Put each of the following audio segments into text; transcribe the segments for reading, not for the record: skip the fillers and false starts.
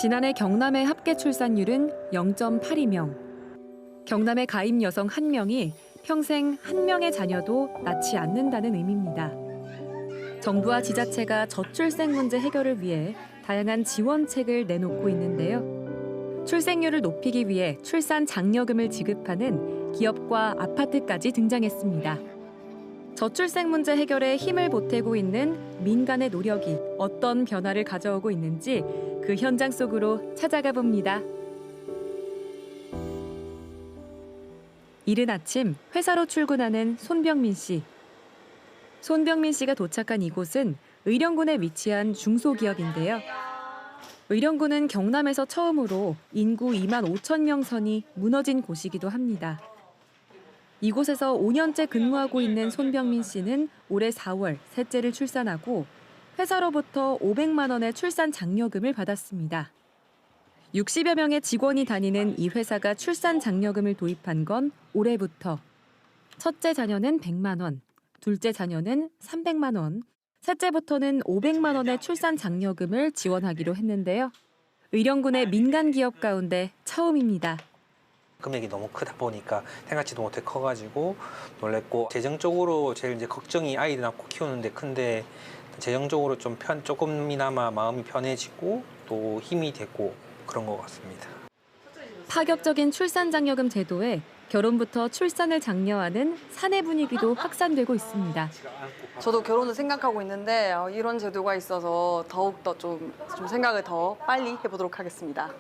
지난해 경남의 합계 출산율은 0.82명. 경남의 가임 여성 1명이 평생 1명의 자녀도 낳지 않는다는 의미입니다. 정부와 지자체가 저출생 문제 해결을 위해 다양한 지원책을 내놓고 있는데요. 출생률을 높이기 위해 출산 장려금을 지급하는 기업과 아파트까지 등장했습니다. 저출생 문제 해결에 힘을 보태고 있는 민간의 노력이 어떤 변화를 가져오고 있는지 그 현장 속으로 찾아가 봅니다. 이른 아침 회사로 출근하는 손병민 씨. 손병민 씨가 도착한 이곳은 의령군에 위치한 중소기업인데요. 의령군은 경남에서 처음으로 인구 2만 5천 명 선이 무너진 곳이기도 합니다. 이곳에서 5년째 근무하고 있는 손병민 씨는 올해 4월 셋째를 출산하고 회사로부터 500만 원의 출산 장려금을 받았습니다. 60여 명의 직원이 다니는 이 회사가 출산 장려금을 도입한 건 올해부터. 첫째 자녀는 100만 원, 둘째 자녀는 300만 원, 셋째부터는 500만 원의 출산 장려금을 지원하기로 했는데요. 의령군의 민간 기업 가운데 처음입니다. 금액이 너무 크다 보니까 생각지도 못해 커가지고 놀랬고, 재정적으로 제일 이제 걱정이 아이들 낳고 키우는데 큰데 재정적으로 좀 조금이나마 마음이 편해지고 또 힘이 되고 그런 것 같습니다. 파격적인 출산 장려금 제도에 결혼부터 출산을 장려하는 사내 분위기도 확산되고 있습니다. 저도 결혼을 생각하고 있는데 이런 제도가 있어서 더욱더 좀 생각을 더 빨리 해보도록 하겠습니다.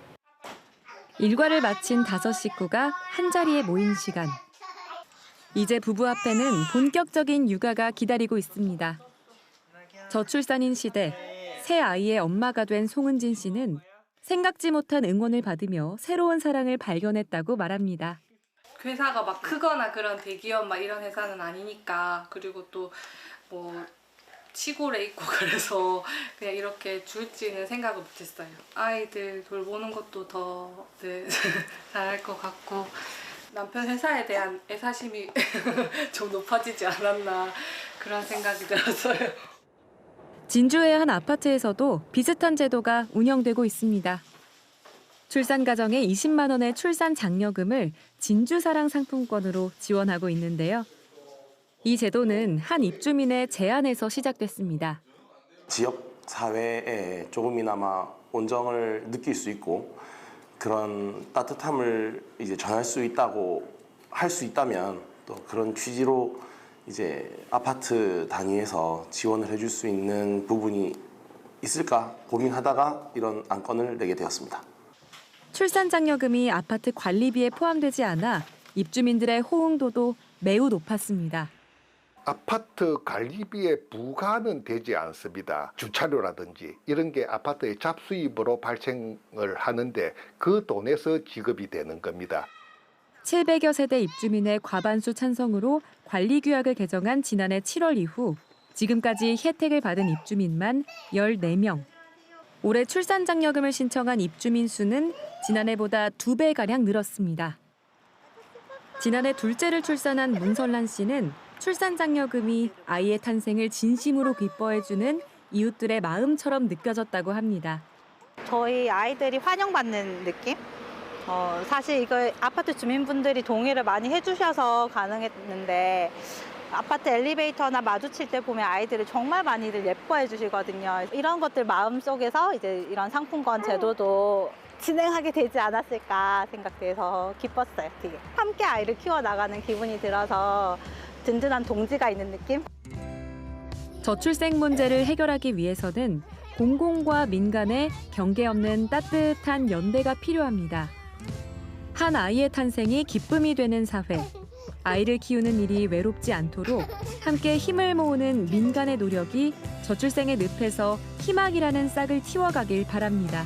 일과를 마친 5 식구가 한자리에 모인 시간. 이제 부부 앞에는 본격적인 육아가 기다리고 있습니다. 저출산인 시대, 새 아이의 엄마가 된 송은진 씨는 생각지 못한 응원을 받으며 새로운 사랑을 발견했다고 말합니다. 회사가 막 크거나 그런 대기업 막 이런 회사는 아니니까, 그리고 또 뭐 시골에 있고 그래서 그냥 이렇게 줄지는 생각을 못했어요. 아이들 돌보는 것도 더 잘할 것 같고 남편 회사에 대한 애사심이 좀 높아지지 않았나 그런 생각이 들었어요. 진주의 한 아파트에서도 비슷한 제도가 운영되고 있습니다. 출산 가정에 20만 원의 출산 장려금을 진주사랑 상품권으로 지원하고 있는데요. 이 제도는 한 입주민의 제안에서 시작됐습니다. 지역 사회에 조금이나마 온정을 느낄 수 있고 그런 따뜻함을 이제 전할 수 있다고 할 수 있다면 또 그런 취지로 이제 아파트 단위에서 지원을 해줄 수 있는 부분이 있을까 고민하다가 이런 안건을 내게 되었습니다. 출산 장려금이 아파트 관리비에 포함되지 않아 입주민들의 호응도도 매우 높았습니다. 아파트 관리비에 부과는 되지 않습니다. 주차료라든지 이런 게 아파트의 잡수입으로 발생을 하는데 그 돈에서 지급이 되는 겁니다. 700여 세대 입주민의 과반수 찬성으로 관리규약을 개정한 지난해 7월 이후 지금까지 혜택을 받은 입주민만 14명. 올해 출산장려금을 신청한 입주민 수는 지난해보다 2배가량 늘었습니다. 지난해 둘째를 출산한 문설란 씨는 출산장려금이 아이의 탄생을 진심으로 기뻐해주는 이웃들의 마음처럼 느껴졌다고 합니다. 저희 아이들이 환영받는 느낌? 사실 이거 아파트 주민분들이 동의를 많이 해주셔서 가능했는데 아파트 엘리베이터나 마주칠 때 보면 아이들을 정말 많이들 예뻐해 주시거든요. 이런 것들 마음속에서 이제 이런 상품권 제도도 진행하게 되지 않았을까 생각돼서 기뻤어요, 되게. 함께 아이를 키워나가는 기분이 들어서 든든한 동지가 있는 느낌? 저출생 문제를 해결하기 위해서는 공공과 민간의 경계 없는 따뜻한 연대가 필요합니다. 한 아이의 탄생이 기쁨이 되는 사회. 아이를 키우는 일이 외롭지 않도록 함께 힘을 모으는 민간의 노력이 저출생의 늪에서 희망이라는 싹을 틔워가길 바랍니다.